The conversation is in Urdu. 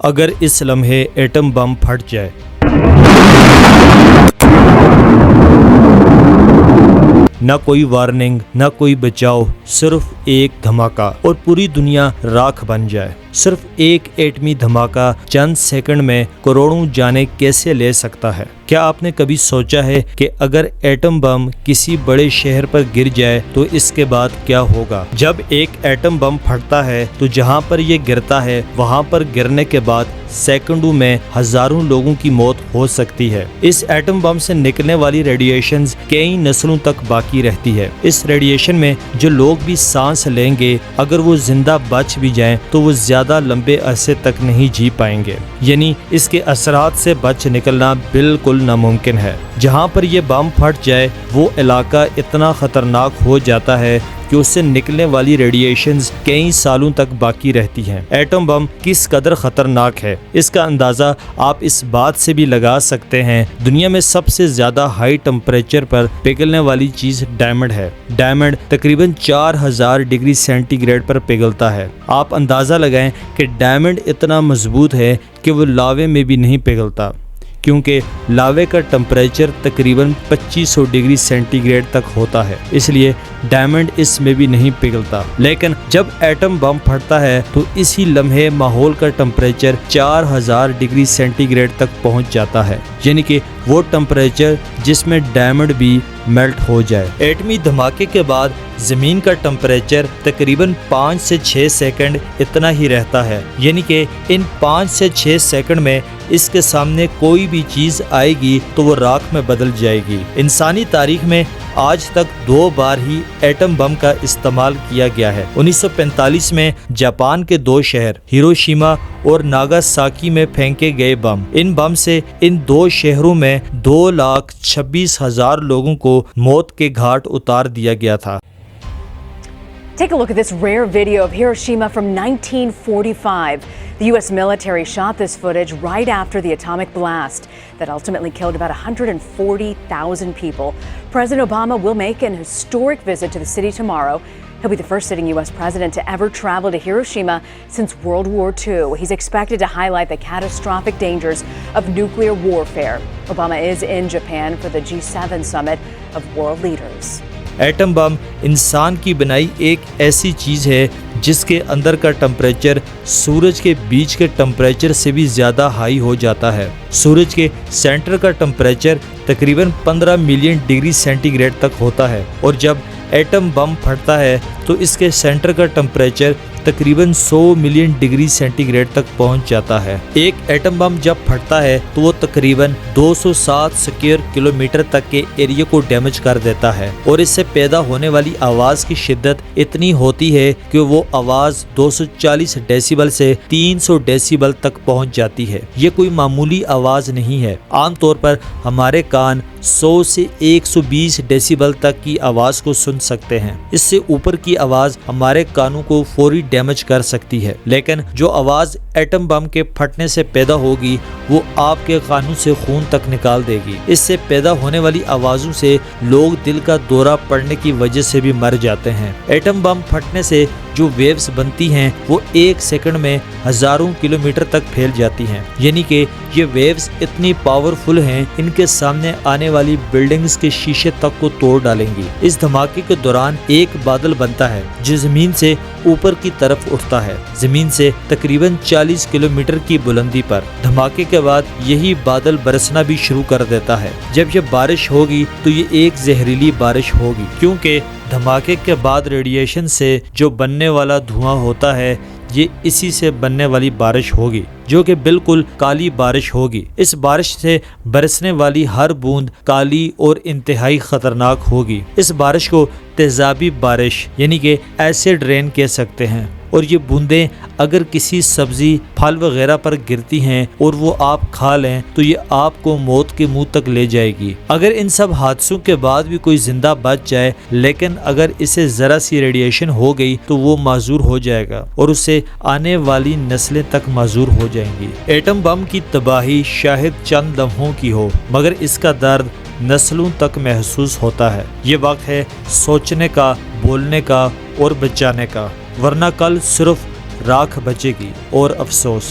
اگر اس لمحے ایٹم بم پھٹ جائے۔ نہ کوئی وارننگ، نہ کوئی بچاؤ، صرف ایک دھماکہ اور پوری دنیا راکھ بن جائے۔ صرف ایک ایٹمی دھماکہ چند سیکنڈ میں کروڑوں جانیں کیسے لے سکتا ہے؟ کیا آپ نے کبھی سوچا ہے کہ اگر ایٹم بم کسی بڑے شہر پر گر جائے تو اس کے بعد کیا ہوگا؟ جب ایک ایٹم بم پھٹتا ہے تو جہاں پر یہ گرتا ہے وہاں پر گرنے کے بعد سیکنڈوں میں ہزاروں لوگوں کی موت ہو سکتی ہے۔ اس ایٹم بم سے نکلنے والی ریڈیشنز کئی نسلوں تک باقی رہتی ہے۔ اس ریڈیشن میں جو لوگ بھی سانس لیں گے اگر وہ زندہ بچ بھی جائیں تو وہ زیادہ لمبے عرصے تک نہیں جی پائیں گے، یعنی اس کے اثرات سے بچ نکلنا بالکل ناممکن ہے۔ جہاں پر یہ بم پھٹ جائے وہ علاقہ اتنا خطرناک ہو جاتا ہے کہ اس سے نکلنے والی ریڈیشنز کئی سالوں تک باقی رہتی ہیں۔ ایٹم بم کس قدر خطرناک ہے اس کا اندازہ آپ اس بات سے بھی لگا سکتے ہیں، دنیا میں سب سے زیادہ ہائی ٹمپریچر پر پگھلنے والی چیز ڈائمنڈ ہے۔ ڈائمنڈ تقریباً 4000 ڈگری سینٹی گریڈ پر پگھلتا ہے۔ آپ اندازہ لگائیں کہ ڈائمنڈ اتنا مضبوط ہے کہ وہ لاوے میں بھی نہیں پگھلتا، کیونکہ لاوے کا ٹمپریچر تقریباً 2500 ڈگری سینٹی گریڈ تک ہوتا ہے، اس لیے ڈائمنڈ اس میں بھی نہیں پگھلتا۔ لیکن جب ایٹم بم پھٹتا ہے تو اسی لمحے ماحول کا ٹمپریچر 4000 ڈگری سینٹی گریڈ تک پہنچ جاتا ہے، یعنی کہ وہ ٹمپریچر جس میں ڈائمنڈ بھی میلٹ ہو جائے۔ ایٹمی دھماکے کے بعد زمین کا ٹمپریچر تقریباً 5 سے 6 سیکنڈ اتنا ہی رہتا ہے، یعنی کہ ان 5 سے 6 سیکنڈ میں اس کے سامنے کوئی بھی چیز آئے گی تو وہ راکھ میں بدل جائے گی۔ انسانی تاریخ میں آج تک 2 بار ہی ایٹم بم کا استعمال کیا گیا ہے۔ 1945 میں جاپان کے 2 شہر ہیروشیما اور ناگاساکی میں پھینکے گئے بم۔ ان بم سے ان 2 شہروں میں 2,26,000 لوگوں کو موت کے گھاٹ اتار دیا گیا تھا۔ Take a look at this rare video of Hiroshima from 1945. The U.S. military shot this footage right after the atomic blast that ultimately killed about 140,000 people. President Obama will make an historic visit to the city tomorrow. He'll be the first sitting U.S. president to ever travel to Hiroshima since World War II. He's expected to highlight the catastrophic dangers of nuclear warfare. Obama is in Japan for the G7 summit of world leaders. Atom bomb انسان کی بنائی ایک ایسی چیز ہے جس کے اندر کا ٹمپریچر سورج کے بیچ کے ٹمپریچر سے بھی زیادہ ہائی ہو جاتا ہے۔ سورج کے سینٹر کا ٹمپریچر تقریباً 15 ملین ڈگری سینٹی گریڈ تک ہوتا ہے، اور جب ایٹم بم پھٹتا ہے تو اس کے سینٹر کا ٹمپریچر تقریباً 100 ملین ڈگری سینٹی گریڈ تک پہنچ جاتا ہے۔ ایک ایٹم بم جب پھٹتا ہے تو وہ تقریباً 207 اسکوائر کلومیٹر تک کے ایریا کو ڈیمیج کر دیتا ہے، اور اس سے پیدا ہونے والی آواز کی شدت اتنی ہوتی ہے کہ وہ آواز 240 ڈیسیبل سے 300 ڈیسیبل تک پہنچ جاتی ہے۔ یہ کوئی معمولی آواز نہیں ہے۔ عام طور پر ہمارے کان 100 سے 120 ڈیسیبل تک کی آواز کو سن سکتے ہیں۔ اس سے اوپر کی آواز ہمارے کانوں کو فوری ڈیمیج کر سکتی ہے، لیکن جو آواز ایٹم بم کے پھٹنے سے پیدا ہوگی وہ آپ کے کانوں سے خون تک نکال دے گی۔ اس سے پیدا ہونے والی آوازوں سے لوگ دل کا دورہ پڑنے کی وجہ سے بھی مر جاتے ہیں۔ ایٹم بم پھٹنے سے جو ویوز بنتی ہیں وہ 1 سیکنڈ میں ہزاروں کلومیٹر تک پھیل جاتی ہیں، یعنی کہ یہ ویوز اتنی پاورفل ہیں ان کے سامنے آنے والی بلڈنگز کے شیشے تک کو توڑ ڈالیں گی۔ اس دھماکے کے دوران ایک بادل بنتا ہے جو زمین سے اوپر کی طرف اٹھتا ہے، زمین سے تقریباً 40 کلومیٹر کی بلندی پر۔ دھماکے کے بعد یہی بادل برسنا بھی شروع کر دیتا ہے۔ جب یہ بارش ہوگی تو یہ ایک زہریلی بارش ہوگی، کیونکہ دھماکے کے بعد ریڈیشن سے جو بننے والا دھواں ہوتا ہے یہ اسی سے بننے والی بارش ہوگی، جو کہ بالکل کالی بارش ہوگی۔ اس بارش سے برسنے والی ہر بوند کالی اور انتہائی خطرناک ہوگی۔ اس بارش کو تیزابی بارش یعنی کہ ایسڈ رین کہہ سکتے ہیں، اور یہ بوندیں اگر کسی سبزی پھل وغیرہ پر گرتی ہیں اور وہ آپ کھا لیں تو یہ آپ کو موت کے منہ تک لے جائے گی۔ اگر ان سب حادثوں کے بعد بھی کوئی زندہ بچ جائے، لیکن اگر اسے ذرا سی ریڈیشن ہو گئی تو وہ معذور ہو جائے گا اور اسے آنے والی نسلیں تک معذور ہو جائیں گی۔ ایٹم بم کی تباہی شاید چند لمحوں کی ہو، مگر اس کا درد نسلوں تک محسوس ہوتا ہے۔ یہ وقت ہے سوچنے کا، بولنے کا اور بچانے کا، ورنہ کل صرف راکھ بچے گی اور افسوس۔